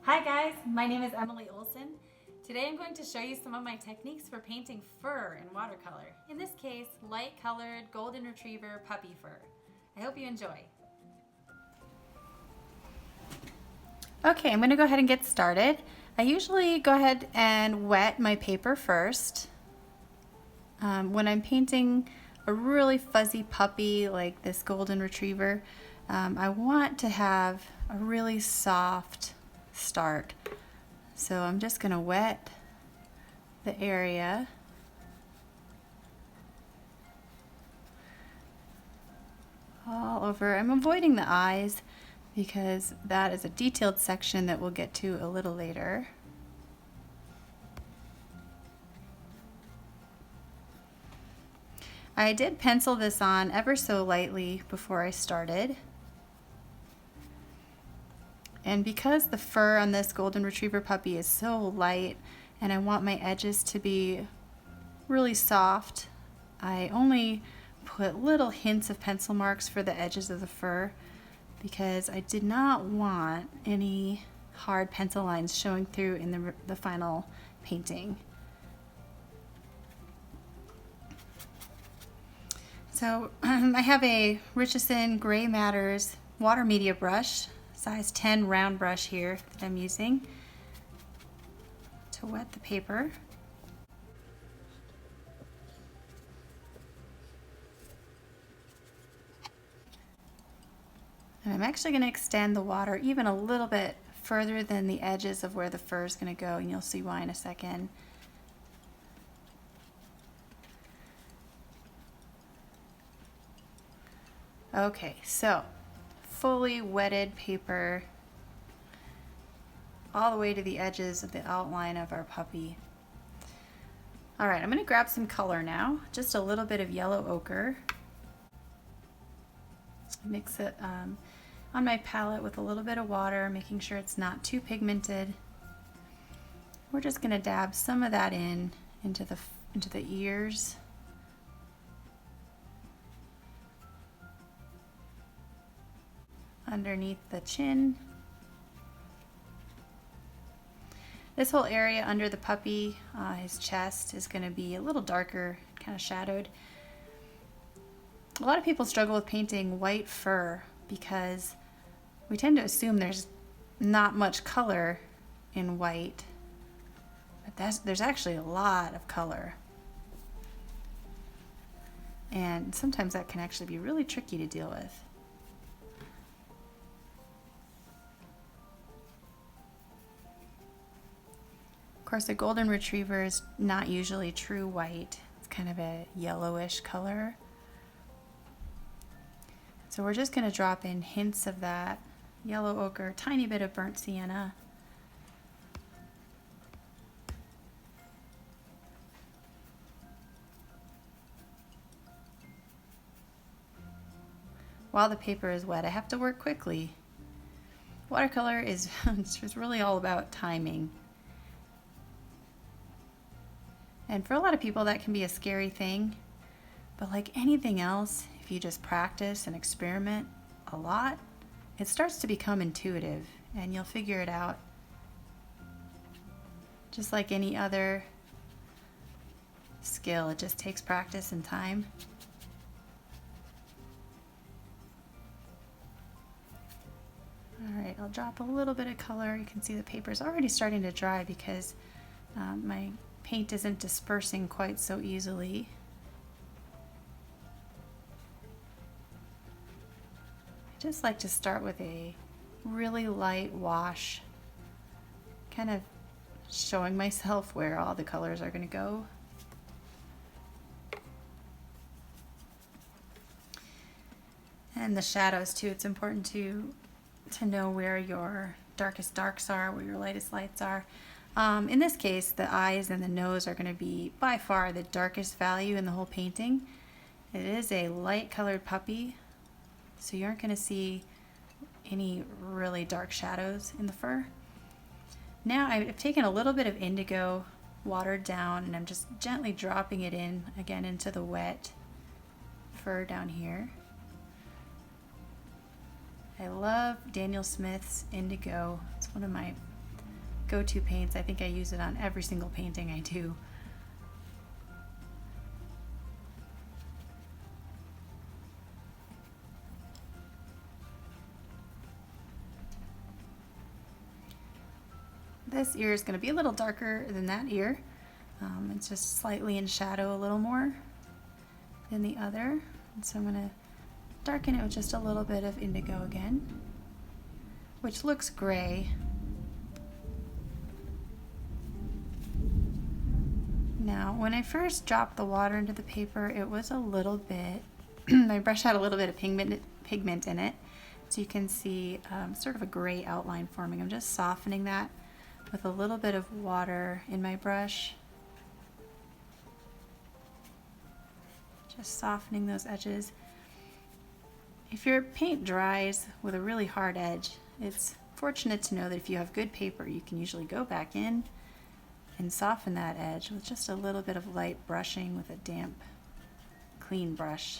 Hi guys, my name is Emily Olson. Today I'm going to show you some of my techniques for painting fur in watercolor. In this case, light colored golden retriever puppy fur. I hope you enjoy. Okay, I'm going to go ahead and get started. I usually go ahead and wet my paper first. When I'm painting a really fuzzy puppy like this golden retriever, I want to have a really soft start. So I'm just going to wet the area. All over. I'm avoiding the eyes because that is a detailed section that we'll get to a little later. I did pencil this on ever so lightly before I started. And because the fur on this golden retriever puppy is so light and I want my edges to be really soft, I only put little hints of pencil marks for the edges of the fur because I did not want any hard pencil lines showing through in the final painting. So I have a Richardson Gray Matters water media brush, size 10 round brush here that I'm using to wet the paper. And I'm actually going to extend the water even a little bit further than the edges of where the fur is going to go, and you'll see why in a second. Okay, so fully wetted paper all the way to the edges of the outline of our puppy. All right, I'm going to grab some color now, just a little bit of yellow ochre. Mix it on my palette with a little bit of water, making sure it's not too pigmented. We're just going to dab some of that into the ears. Underneath the chin. This whole area under the puppy, his chest, is going to be a little darker, kind of shadowed. A lot of people struggle with painting white fur because we tend to assume there's not much color in white, but there's actually a lot of color. And sometimes that can actually be really tricky to deal with. Of course, a golden retriever is not usually true white. It's kind of a yellowish color. So we're just going to drop in hints of that yellow ochre, tiny bit of burnt sienna. While the paper is wet, I have to work quickly. Watercolor is it's really all about timing. And for a lot of people that can be a scary thing, but like anything else, if you just practice and experiment a lot, it starts to become intuitive and you'll figure it out. Just like any other skill, it just takes practice and time. All right, I'll drop a little bit of color. You can see the paper's already starting to dry because my paint isn't dispersing quite so easily. I just like to start with a really light wash, kind of showing myself where all the colors are going to go. And the shadows too, it's important to know where your darkest darks are, where your lightest lights are. In this case, the eyes and the nose are going to be by far the darkest value in the whole painting. It is a light colored puppy, so you aren't going to see any really dark shadows in the fur. Now I've taken a little bit of indigo, watered down, and I'm just gently dropping it in again into the wet fur down here. I love Daniel Smith's indigo. It's one of my go-to paints. I think I use it on every single painting I do. This ear is going to be a little darker than that ear. It's just slightly in shadow a little more than the other. And so I'm going to darken it with just a little bit of indigo again, which looks gray. Now, when I first dropped the water into the paper, it was a little bit, my brush had a little bit of pigment in it. So you can see sort of a gray outline forming. I'm just softening that with a little bit of water in my brush. Just softening those edges. If your paint dries with a really hard edge, it's fortunate to know that if you have good paper, you can usually go back in and soften that edge with just a little bit of light brushing with a damp, clean brush.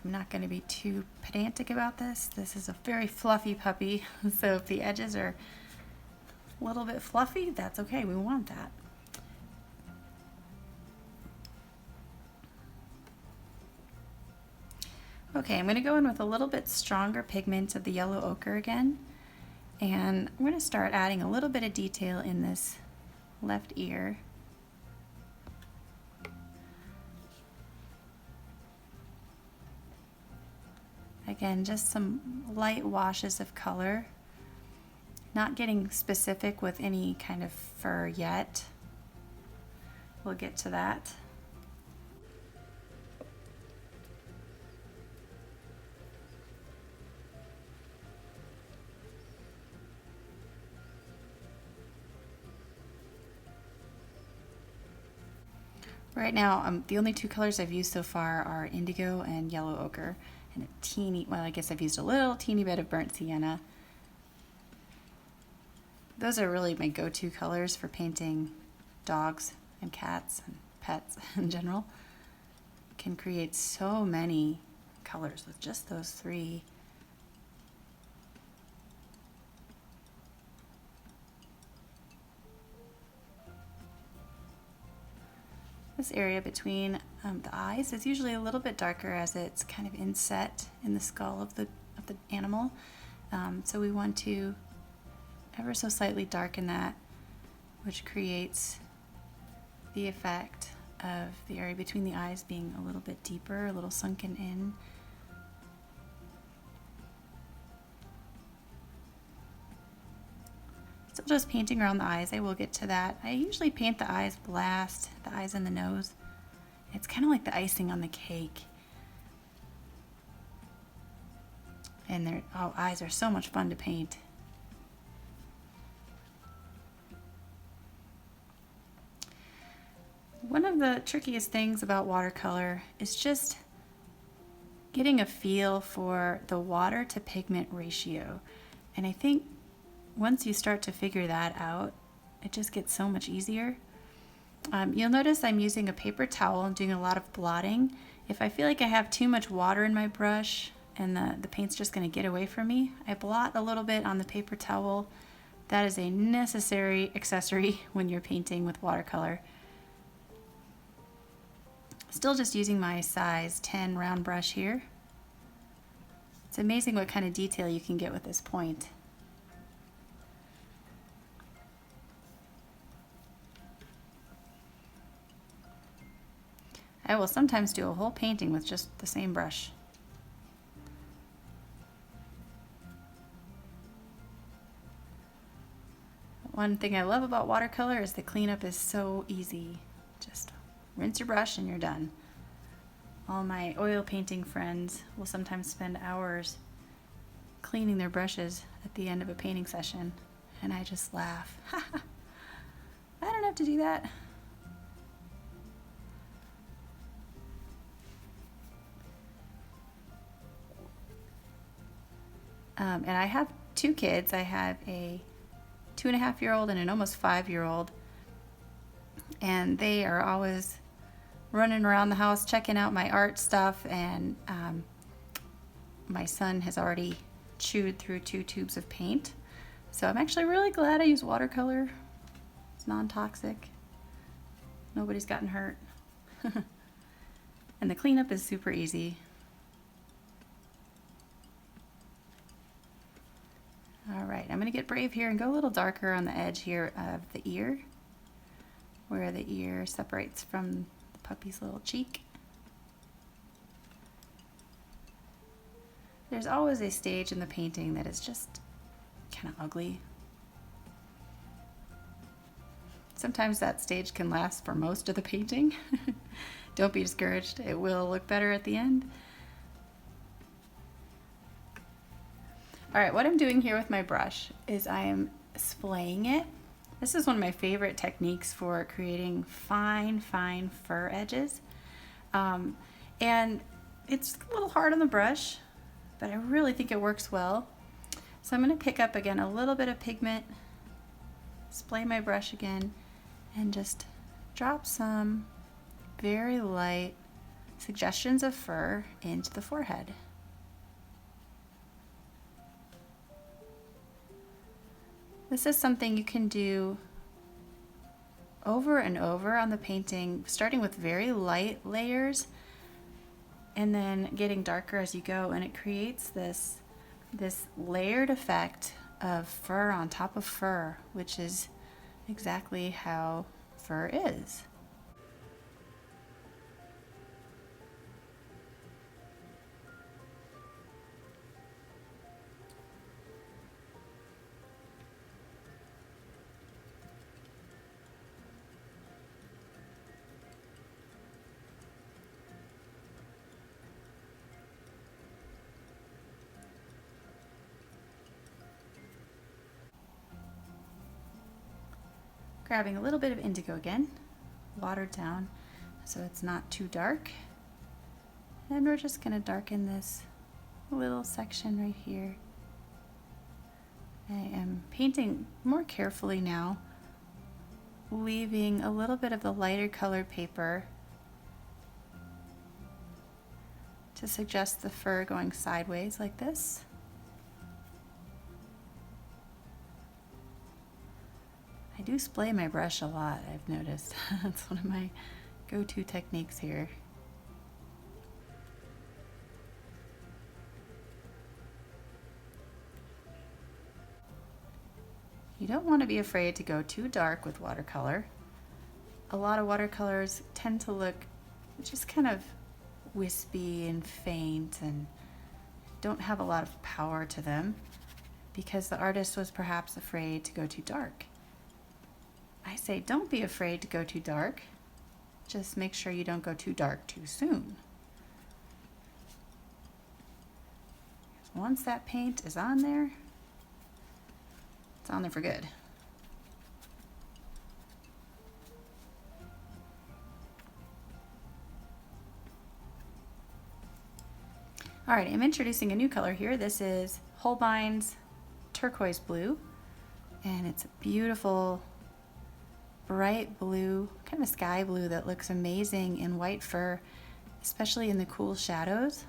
I'm not going to be too pedantic about this. This is a very fluffy puppy, so if the edges are a little bit fluffy, that's okay. We want that. Okay, I'm going to go in with a little bit stronger pigment of the yellow ochre again, and I'm going to start adding a little bit of detail in this left ear. Again, just some light washes of color, not getting specific with any kind of fur yet. We'll get to that. Right now, the only two colors I've used so far are indigo and yellow ochre, and a teeny, well, I guess I've used a little teeny bit of burnt sienna. Those are really my go-to colors for painting dogs and cats and pets in general. Can create so many colors with just those three. This area between the eyes is usually a little bit darker as it's kind of inset in the skull of the animal. So we want to ever so slightly darken that, which creates the effect of the area between the eyes being a little bit deeper, a little sunken in. Still just painting around the eyes. I will get to that. I usually paint the eyes last, the eyes and the nose. It's kind of like the icing on the cake. And their eyes are so much fun to paint. One of the trickiest things about watercolor is just getting a feel for the water to pigment ratio. And I think once you start to figure that out, it just gets so much easier. You'll notice I'm using a paper towel and doing a lot of blotting. If I feel like I have too much water in my brush and the paint's just going to get away from me, I blot a little bit on the paper towel. That is a necessary accessory when you're painting with watercolor. Still just using my size 10 round brush here. It's amazing what kind of detail you can get with this point. I will sometimes do a whole painting with just the same brush. One thing I love about watercolor is the cleanup is so easy. Just rinse your brush and you're done. All my oil painting friends will sometimes spend hours cleaning their brushes at the end of a painting session, and I just laugh. I don't have to do that. And I have two kids. I have a 2.5-year-old and an almost 5-year-old. And they are always running around the house checking out my art stuff. And my son has already chewed through 2 tubes of paint. So I'm actually really glad I used watercolor. It's non-toxic. Nobody's gotten hurt. And the cleanup is super easy. All right, I'm gonna get brave here and go a little darker on the edge here of the ear, where the ear separates from the puppy's little cheek. There's always a stage in the painting that is just kind of ugly. Sometimes that stage can last for most of the painting. Don't be discouraged, it will look better at the end. All right, what I'm doing here with my brush is I am splaying it. This is one of my favorite techniques for creating fine fur edges. And it's a little hard on the brush, but I really think it works well. So I'm gonna pick up again a little bit of pigment, splay my brush again, and just drop some very light suggestions of fur into the forehead. This is something you can do over and over on the painting, starting with very light layers and then getting darker as you go, and it creates this layered effect of fur on top of fur, which is exactly how fur is. Grabbing a little bit of indigo again, watered down so it's not too dark. And we're just going to darken this little section right here. I am painting more carefully now, leaving a little bit of the lighter colored paper to suggest the fur going sideways like this. I do splay my brush a lot, I've noticed. That's one of my go-to techniques here. You don't want to be afraid to go too dark with watercolor. A lot of watercolors tend to look just kind of wispy and faint and don't have a lot of power to them because the artist was perhaps afraid to go too dark. I say don't be afraid to go too dark, just make sure you don't go too dark too soon. Once that paint is on there, it's on there for good. All right, I'm introducing a new color here. This is Holbein's turquoise blue, and it's a beautiful bright blue, kind of a sky blue that looks amazing in white fur, especially in the cool shadows.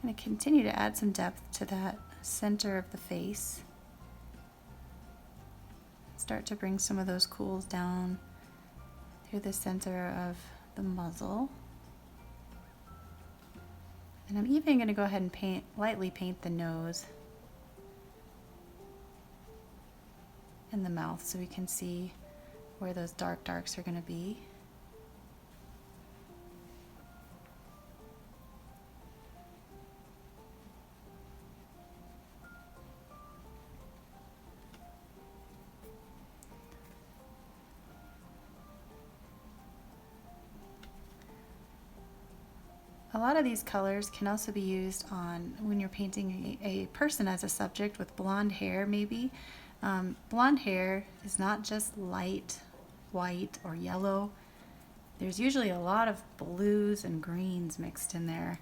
I'm going to continue to add some depth to that center of the face. Start to bring some of those cools down through the center of the muzzle. And I'm even going to go ahead and lightly paint the nose and the mouth so we can see where those darks are going to be. A lot of these colors can also be used on when you're painting a person as a subject with blonde hair maybe. Blonde hair is not just light white or yellow. There's usually a lot of blues and greens mixed in there.